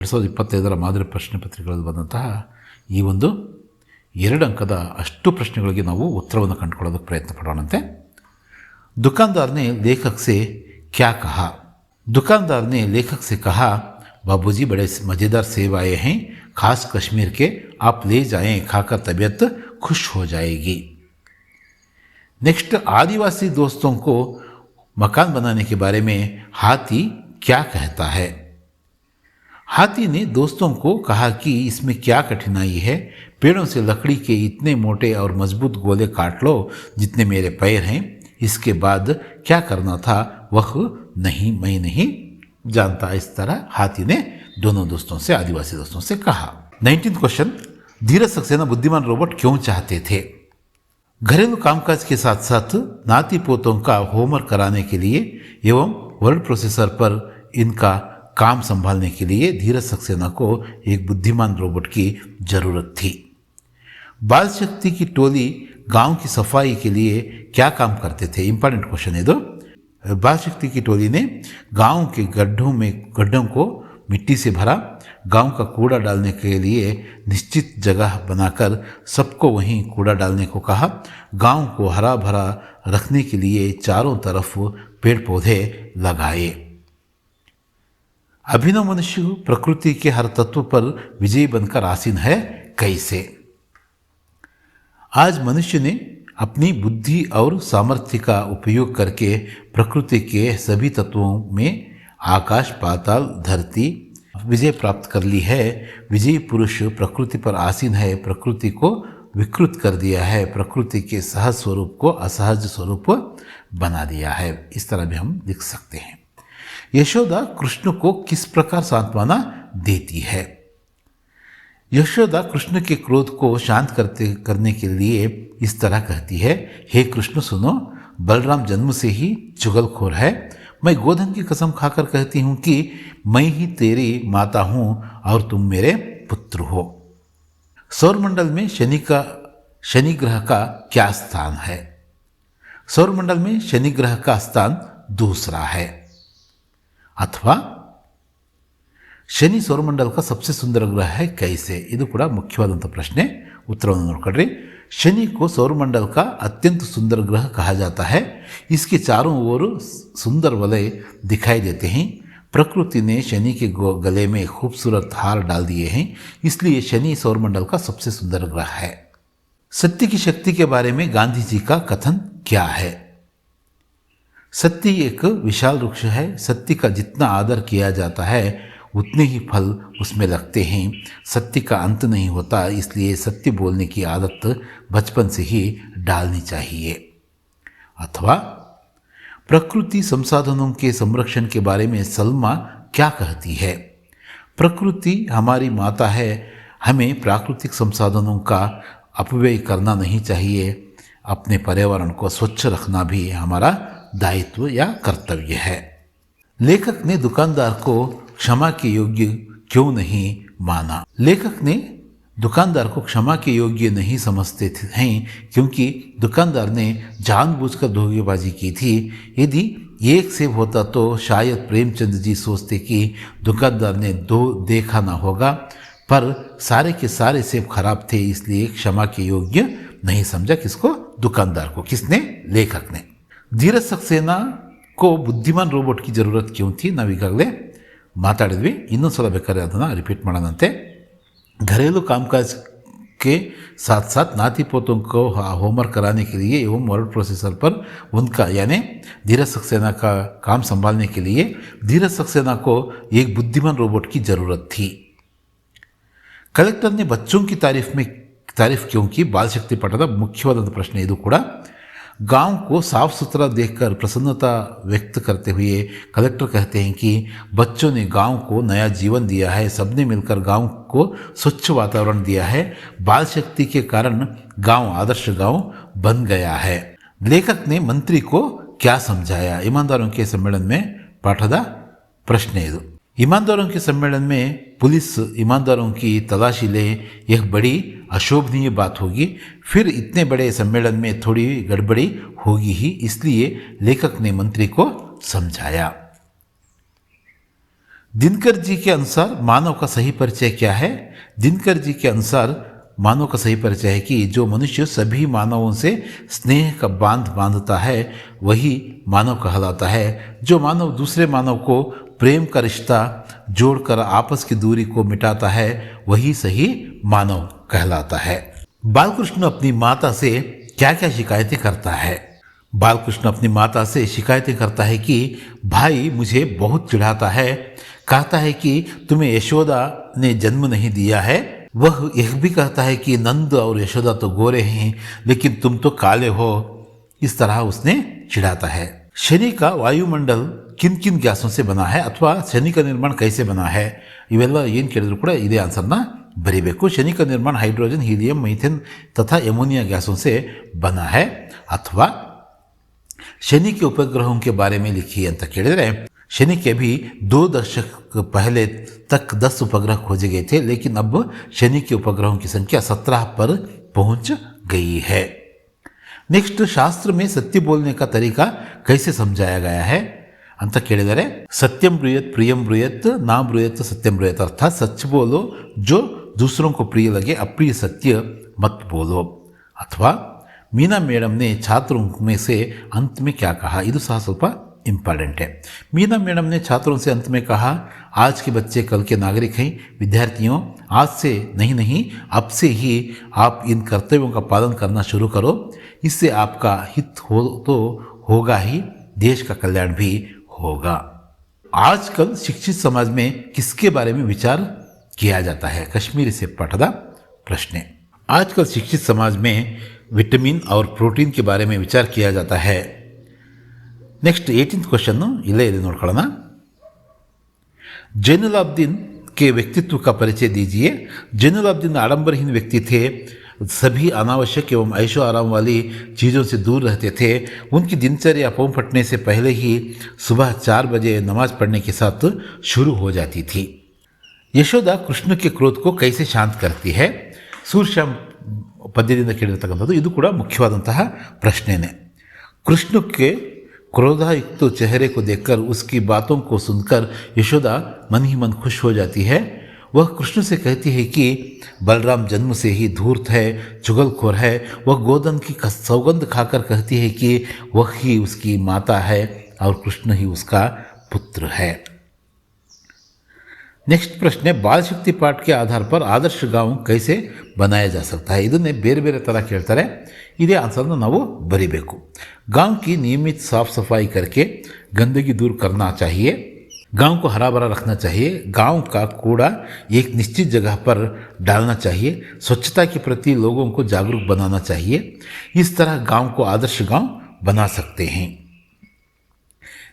2025 ಮಾದರಿ ಪ್ರಶ್ನೆ ಪತ್ರಿಕೆಗಳಲ್ಲಿ ಬಂದಂತಹ ಈ ಒಂದು 2 ಅಂಕದ ಅಷ್ಟು ಪ್ರಶ್ನೆಗಳಿಗೆ ನಾವು ಉತ್ತರವನ್ನು ಕಂಡುಕೊಳ್ಳೋದಕ್ಕೆ ಪ್ರಯತ್ನ ಪಡೋಣಂತೆ. दुकानदार ने लेखक से क्या कहा? दुकानदार ने लेखक से कहा, बाबूजी बड़े मज़ेदार सेब आए हैं, खास कश्मीर के, आप ले जाएं, खाकर तबीयत खुश हो जाएगी. नेक्स्ट, आदिवासी दोस्तों को मकान बनाने के बारे में हाथी क्या कहता है? हाथी ने दोस्तों को कहा कि इसमें क्या कठिनाई है, पेड़ों से लकड़ी के इतने मोटे और मजबूत गोले काट लो जितने मेरे पैर हैं, इसके बाद क्या करना था वह मैं नहीं जानता. इस तरह हाथी ने दोनों दोस्तों से, आदिवासी दोस्तों से कहा. 19th क्वेश्चन, धीरज सक्सेना बुद्धिमान रोबोट क्यों चाहते थे? घरेलू कामकाज के साथ साथ नाती पोतों का होमवर्क कराने के लिए एवं वर्ड प्रोसेसर पर इनका काम संभालने के लिए धीरज सक्सेना को एक बुद्धिमान रोबोट की जरूरत थी. बाल शक्ति की टोली गांव की सफाई के लिए क्या काम करते थे? इंपॉर्टेंट क्वेश्चन है. बाल शक्ति की टोली ने गांव के गड्ढों को मिट्टी से भरा, गांव का कूड़ा डालने के लिए निश्चित जगह बनाकर सबको वहीं कूड़ा डालने को कहा. गांव को हरा भरा रखने के लिए चारों तरफ पेड़ पौधे लगाए. अभिनव मनुष्य प्रकृति के हर तत्व पर विजयी बनकर आसीन है कैसे? आज मनुष्य ने अपनी बुद्धि और सामर्थ्य का उपयोग करके प्रकृति के सभी तत्वों में आकाश, पाताल, धरती विजय प्राप्त कर ली है. विजयी पुरुष प्रकृति पर आसीन है, प्रकृति को विकृत कर दिया है, प्रकृति के सहज स्वरूप को असहज स्वरूप बना दिया है. इस तरह भी हम लिख सकते हैं. यशोदा कृष्ण को किस प्रकार सांत्वना देती है? यशोदा कृष्ण के क्रोध को शांत करने के लिए इस तरह कहती है, हे कृष्ण सुनो, बलराम जन्म से ही चुगलखोर है. मैं गोधन की कसम खाकर कहती हूँ कि मैं ही तेरी माता हूँ और तुम मेरे पुत्र हो. सौरमंडल में शनि ग्रह का क्या स्थान है? सौरमंडल में शनि ग्रह का स्थान दूसरा है. अथवा ಶನಿ ಸೌರಮಂಡಲಕ सबसे सुंदर ग्रह है कैसे? ಇದು ಕೂಡ ಮುಖ್ಯವಾದಂಥ ಪ್ರಶ್ನೆ. ಉತ್ತರವನ್ನು ನೋಡ್ಕೊಳ್ರಿ. शनि को सौरमंडल का अत्यंत सुंदर ग्रह कहा जाता है. इसके चारों ओर सुंदर वलय दिखाई देते हैं. प्रकृति ने शनि के गले में खूबसूरत हार डाल दिए हैं, इसलिए शनि सौरमंडल का सबसे सुंदर ग्रह है. सत्य की शक्ति के बारे में गांधी जी का कथन क्या है? सत्य एक विशाल वृक्ष है. सत्य का जितना आदर किया जाता है उतने ही फल उसमें लगते हैं. सत्य का अंत नहीं होता, इसलिए सत्य बोलने की आदत बचपन से ही डालनी चाहिए. अथवा प्रकृति संसाधनों के संरक्षण के बारे में सलमा क्या कहती है? प्रकृति हमारी माता है, हमें प्राकृतिक संसाधनों का अपव्यय करना नहीं चाहिए. अपने पर्यावरण को स्वच्छ रखना भी हमारा दायित्व या कर्तव्य है. लेखक ने दुकानदार को क्षमा के योग्य क्यों नहीं माना? लेखक ने दुकानदार को क्षमा के योग्य नहीं समझते हैं क्योंकि दुकानदार ने जानबूझकर धोखेबाजी की थी. यदि एक सेब होता तो शायद प्रेमचंद जी सोचते कि दुकानदार ने देखा ना होगा, पर सारे के सारे सेब खराब थे, इसलिए क्षमा के योग्य नहीं समझा. किसको? दुकानदार को. किसने? लेखक ने. धीरज सक्सेना को बुद्धिमान रोबोट की जरूरत क्यों थी? ನಾವೀಗಾಗಲೇ ಮಾತಾಡಿದ್ವಿ. ಇನ್ನೊಂದು ಸಲ ಬೇಕಾದ್ರೆ ಅದನ್ನು ರಿಪೀಟ್ ಮಾಡೋಣಂತೆ. घरेलू कामकाज के साथ साथ नाती पोतों को होमवर्क कराने के लिए एवं वर्ड प्रोसेसर पर उनका यानी धीरज सक्सेना का काम संभालने के लिए धीरज सक्सेना को एक बुद्धिमान रोबोट की ज़रूरत थी. कलेक्टर ने बच्चों की तारीफ क्यों की? बाल शक्ति पठದ ಮುಖ್ಯವಾದ ಪ್ರಶ್ನೆ ಇದು ಕೂಡ. गांव को साफ सुथरा देखकर प्रसन्नता व्यक्त करते हुए कलेक्टर कहते हैं कि बच्चों ने गांव को नया जीवन दिया है, सबने मिलकर गांव को स्वच्छ वातावरण दिया है. बाल शक्ति के कारण गांव आदर्श गांव बन गया है. लेखक ने मंत्री को क्या समझाया? ईमानदारों के सम्मेलन में पाठದ ಪ್ರಶ್ನೆ ಇದು. ईमानदारों के सम्मेलन में पुलिस ईमानदारों की तलाशी ले, यह बड़ी अशोभनीय बात होगी. फिर इतने बड़े सम्मेलन में थोड़ी गड़बड़ी होगी ही, इसलिए लेखक ने मंत्री को समझाया. दिनकर जी के अनुसार मानव का सही परिचय क्या है? दिनकर जी के अनुसार मानव का सही परिचय है कि जो मनुष्य सभी मानवों से स्नेह का बांध बांधता है वही मानव कहलाता है। जो मानव दूसरे मानव को प्रेम का रिश्ता जोड़कर आपस की दूरी को मिटाता है वही सही मानव कहलाता है। बालकृष्ण अपनी माता से क्या क्या शिकायतें करता है? बालकृष्ण अपनी माता से शिकायतें करता है कि भाई मुझे बहुत चिढ़ाता है, कहता है कि तुम्हें यशोदा ने जन्म नहीं दिया है। वह यह भी कहता है कि नंद और यशोदा तो गोरे हैं लेकिन तुम तो काले हो। इस तरह उसने चिढ़ाता है। शनि का वायुमंडल किन किन गैसों से बना है अथवा शनि का निर्माण कैसे बना है? ಇವೆಲ್ಲ ಏನು ಕೇಳಿದ್ರು ಕೂಡ ಇದೇ ಆನ್ಸರ್ನ बरीबेको। शनि का निर्माण हाइड्रोजन, हीलियम, मीथेन तथा एमोनिया गैसों से बना है। अथवा शनि के उपग्रहों के बारे में लिखिए ಅಂತ ಕೇಳಿದರೆ शनि के भी 2 दशक पहले तक 10 उपग्रह खोजे गए थे लेकिन अब शनि के उपग्रहों की संख्या 17 पर पहुंच गई है। नेक्स्ट, शास्त्र में सत्य बोलने का तरीका कैसे समझाया गया है ಅಂತ ಕೇಳಿದರೆ सत्यम ब्रूयत प्रियम ब्रूयत ना ब्रूयत सत्यम ब्रूयत, अर्थात सच बोलो जो दूसरों को प्रिय लगे, अप्रिय सत्य मत बोलो। अथवा मीना मैडम ने छात्रों में से अंत में क्या कहा? ಇದು ಸಹ ಸ್ವಲ್ಪ इम्पॉर्टेंट है। मीना मैडम ने छात्रों से अंत में कहा, आज के बच्चे कल के नागरिक हैं। विद्यार्थियों, आज से नहीं अब से ही आप इन कर्तव्यों का पालन करना शुरू करो। इससे आपका हित हो तो होगा ही, देश का कल्याण भी होगा। आजकल शिक्षित समाज में किसके बारे में विचार किया जाता है? कश्मीरी से पठदा प्रश्न। आजकल शिक्षित समाज में विटामिन और प्रोटीन के बारे में विचार किया जाता है। नेक्स्ट 18th क्वेश्चन इले नोड्ಕೊಳ್ಳೋಣ। जैनुलाब्दीन के व्यक्तित्व का परिचय दीजिए। जैनुलाब्दीन आडंबरहीन व्यक्ति थे, सभी अनावश्यक एवं ऐशो आराम वाली चीज़ों से दूर रहते थे। उनकी दिनचर्या पाँव फटने से पहले ही सुबह 4 बजे नमाज पढ़ने के साथ शुरू हो जाती थी। यशोदा कृष्ण के क्रोध को कैसे शांत करती है? सूर्यश्याम पद्यದಿಂದ ಕೇಳಿರ್ತಕ್ಕಂಥದ್ದು ಇದು ಕೂಡ ಮುಖ್ಯವಾದಂತಹ ಪ್ರಶ್ನೆನೇ। कृष्ण के क्रोधायुक्त चेहरे को देखकर उसकी बातों को सुनकर यशोदा मन ही मन खुश हो जाती है। वह कृष्ण से कहती है कि बलराम जन्म से ही धूर्त है, चुगलखोर है। वह गोधन की सौगंध खाकर कहती है कि वह ही उसकी माता है और कृष्ण ही उसका पुत्र है। नेक्स्ट प्रश्न है, बाल शक्ति पाठ के आधार पर आदर्श गांव कैसे बनाया जा सकता है? ಇದನ್ನೇ ಬೇರೆ ಬೇರೆ ಥರ ಕೇಳ್ತಾರೆ, ಇದೇ ಆನ್ಸರ್ನ ನಾವು ಬರಿಬೇಕು। गांव की नियमित साफ सफाई करके गंदगी दूर करना चाहिए। गांव को हरा भरा रखना चाहिए। गांव का कूड़ा एक निश्चित जगह पर डालना चाहिए। स्वच्छता के प्रति लोगों को जागरूक बनाना चाहिए। इस तरह गांव को आदर्श गांव बना सकते हैं।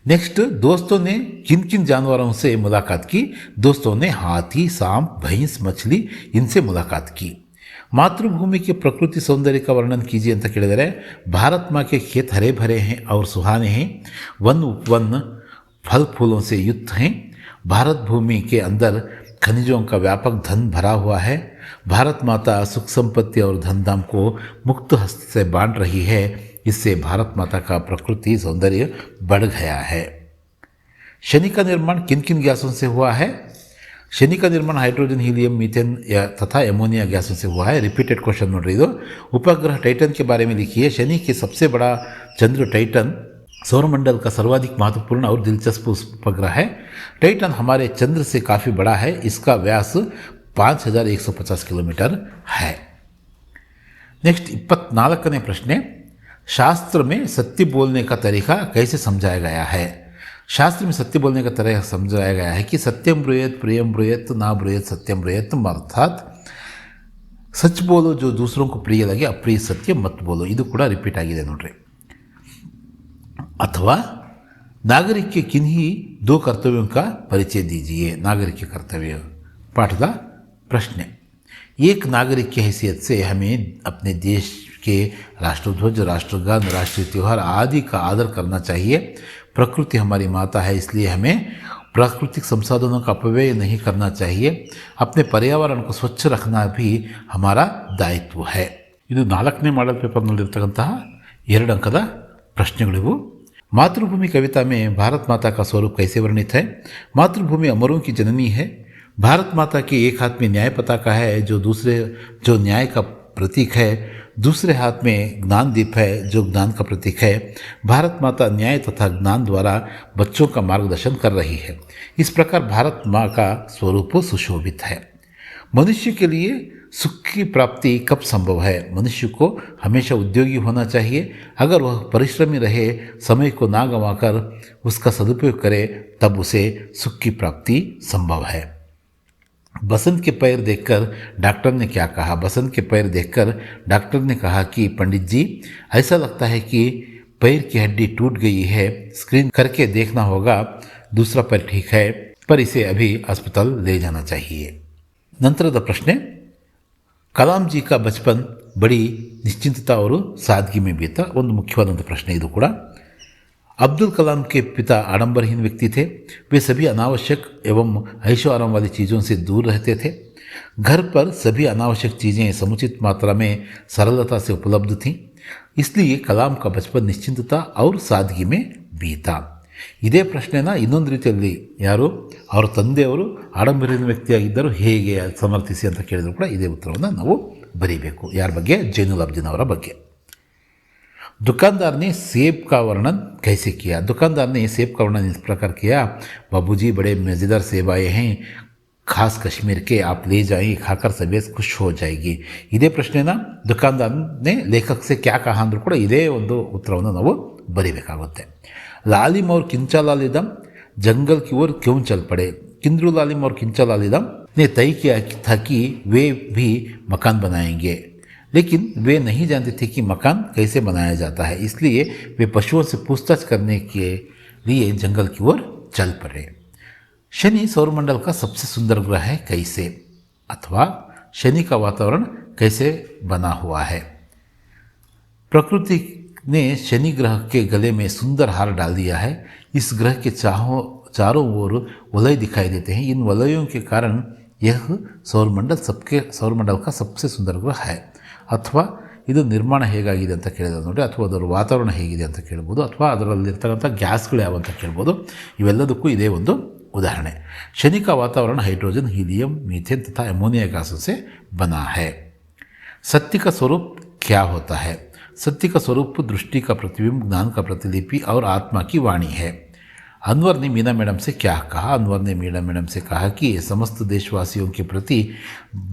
नेक्स्ट, दोस्तों ने किन किन जानवरों से मुलाकात की? दोस्तों ने हाथी, सांप, भैंस, मछली इनसे मुलाकात की। मातृभूमि के प्रकृति सौंदर्य का वर्णन कीजिए ಅಂತ ಕೇಳಿದರೆ भारत माँ के खेत हरे भरे हैं और सुहाने हैं। वन उपवन फल फूलों से युक्त हैं। भारत भूमि के अंदर खनिजों का व्यापक धन भरा हुआ है। भारत माता सुख संपत्ति और धनधाम को मुक्त हस्त से बांट रही है। इससे भारत माता का प्रकृति सौंदर्य बढ़ गया है। शनि का निर्माण किन किन गैसों से हुआ है? शनि का निर्माण हाइड्रोजन, हीलियम, मीथेन तथा एमोनिया गैसों से हुआ है। रिपीटेड क्वेश्चन नोट रही दो। उपग्रह टाइटन के बारे में लिखिए। शनि के सबसे बड़ा चंद्र टाइटन सौरमंडल का सर्वाधिक महत्वपूर्ण और दिलचस्प उपग्रह है। टाइटन हमारे चंद्र से काफ़ी बड़ा है। इसका व्यास 5150 किलोमीटर है। नेक्स्ट 24वें प्रश्न, शास्त्र में सत्य बोलने का तरीका कैसे समझाया गया है? शास्त्र में सत्य बोलने का तरीका समझाया गया है कि सत्यम ब्रूयत प्रियम ब्रूयत ना ब्रूयत सत्यम ब्रूयत, अर्थात सच बोलो जो दूसरों को प्रिय लगे, अप्रिय सत्य मत बोलो। ಇದು ಕೂಡ ರಿಪೀಟ್ ಆಗಿದೆ ನೋಡ್ರಿ। अथवा नागरिक के किन्हीं 2 कर्तव्यों का परिचय दीजिए। नागरिक के कर्तव्य पाठदा प्रश्न। एक नागरिक की हैसियत से हमें अपने देश के राष्ट्रध्वज, राष्ट्रगान, राष्ट्रीय त्यौहार आदि का आदर करना चाहिए। प्रकृति हमारी माता है, इसलिए हमें प्राकृतिक संसाधनों का अपव्यय नहीं करना चाहिए। अपने पर्यावरण को स्वच्छ रखना भी हमारा दायित्व है। ಇದು 4ನೇ ಮಾಡೆಲ್ ಪೇಪರ್ನಲ್ಲಿರ್ತಕ್ಕಂತಹ 2 ಅಂಕದ ಪ್ರಶ್ನೆಗಳಿವು। मातृभूमि कविता में भारत माता का स्वरूप कैसे वर्णित है? मातृभूमि अमरों की जननी है। भारत माता के एक हाथ में न्याय पताका है जो न्याय का प्रतीक है, दूसरे हाथ में ज्ञान दीप है जो ज्ञान का प्रतीक है। भारत माता न्याय तथा ज्ञान द्वारा बच्चों का मार्गदर्शन कर रही है। इस प्रकार भारत माँ का स्वरूप सुशोभित है। मनुष्य के लिए सुख की प्राप्ति कब संभव है? मनुष्य को हमेशा उद्योगी होना चाहिए। अगर वह परिश्रमी रहे, समय को ना गंवाकर उसका सदुपयोग करे, तब उसे सुख की प्राप्ति संभव है। बसंत के पैर देखकर डॉक्टर ने क्या कहा? बसंत के पैर देखकर डॉक्टर ने कहा कि पंडित जी, ऐसा लगता है कि पैर की हड्डी टूट गई है, स्क्रीन करके देखना होगा। दूसरा पैर ठीक है, पर इसे अभी अस्पताल ले जाना चाहिए। ನಂತರದ ಪ್ರಶ್ನೆ, ಕಲಾಂ ಜಿ ಕಾ ಬಚಪನ್ ಬಡಿ ನಿಶ್ಚಿಂತತಾ और सादगी में बीता। ಒಂದು ಮುಖ್ಯವಾದಂಥ ಪ್ರಶ್ನೆ ಇದು ಕೂಡ। अब्दुल कलाम के पिता आडंबरहीन व्यक्ति थे। वे सभी अनावश्यक एवं ऐशो आराम वाली चीज़ों से दूर रहते थे। घर पर सभी अनावश्यक चीज़ें समुचित मात्रा में सरलता से उपलब्ध थीं। इसलिए कलाम का बचपन निश्चिंतता और सादगी में बीता। ಇದೇ ಪ್ರಶ್ನೆನ ಇನ್ನೊಂದು ರೀತಿಯಲ್ಲಿ ಯಾರು ಅವರ ತಂದೆಯವರು ಆಡಂಬರಿನ ವ್ಯಕ್ತಿಯಾಗಿದ್ದರು, ಹೇಗೆ ಸಮರ್ಥಿಸಿ ಅಂತ ಕೇಳಿದ್ರು ಕೂಡ ಇದೇ ಉತ್ತರವನ್ನು ನಾವು ಬರೀಬೇಕು. ಯಾರ ಬಗ್ಗೆ? ಜೈನುಲ್ ಅಬ್ದಿನ್ ಅವರ ಬಗ್ಗೆ. दुकानदार ने सेब का वर्णन कैसे किया? दुकानदार ने सेब का वर्णन इस प्रकार किया, बाबूजी बड़े मज़ेदार सेब आए हैं, खास कश्मीर के, आप ले जाइए, खाकर तबीयत खुश हो जाएगी. ಇದೇ ಪ್ರಶ್ನೆನ ದುಕಾನ್ದಾರ್ನೇ ಲೇಖಕ से क्या कहा ಅಂದರೂ ಕೂಡ ಇದೇ ಒಂದು ಉತ್ತರವನ್ನು ನಾವು ಬರೀಬೇಕಾಗುತ್ತೆ. लालिम और किंचा लालिदम जंगल की ओर क्यों चल पड़े? किंद्रू लालिम और किंचा लालिदम ने तय किया था कि वे भी मकान बनाएंगे, लेकिन वे नहीं जानते थे कि मकान कैसे बनाया जाता है। इसलिए वे पशुओं से पूछताछ करने के लिए जंगल की ओर चल पड़े। शनि सौरमंडल का सबसे सुंदर ग्रह है कैसे? अथवा शनि का वातावरण कैसे बना हुआ है? प्रकृति ने शनि ग्रह के गले में सुंदर हार डाल दिया है। इस ग्रह के चारों ओर वलय दिखाई देते हैं। इन वलयों के कारण यह सौरमंडल का सबसे सुंदर ग्रह है. ಅಥವಾ ಇದು ನಿರ್ಮಾಣ ಹೇಗಾಗಿದೆ ಅಂತ ಕೇಳಿದ್ರೆ ನೋಡಿ, ಅಥವಾ ಅದರ ವಾತಾವರಣ ಹೇಗಿದೆ ಅಂತ ಕೇಳ್ಬೋದು, ಅಥವಾ ಅದರಲ್ಲಿರ್ತಕ್ಕಂಥ ಗ್ಯಾಸ್ಗಳು ಯಾವ ಅಂತ ಕೇಳ್ಬೋದು. ಇವೆಲ್ಲದಕ್ಕೂ ಇದೇ ಒಂದು उदाहरण है. शनि का वातावरण हाइड्रोजन, हीलियम, मीथेन तथा एमोनिया गैसों से बना है. सत्य का स्वरूप क्या होता है? सत्य का स्वरूप दृष्टि का प्रतिबिंब, ज्ञान का प्रतिलिपि और आत्मा की वाणी है. अनवर ने मीना मैडम से क्या कहा? अनवर ने मीना मैडम से कहा कि समस्त देशवासियों के प्रति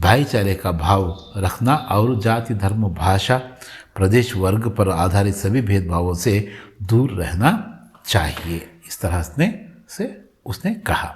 भाईचारे का भाव रखना और जाति, धर्म, भाषा, प्रदेश, वर्ग पर आधारित सभी भेदभावों से दूर रहना चाहिए. इस तरह से उसने कहा.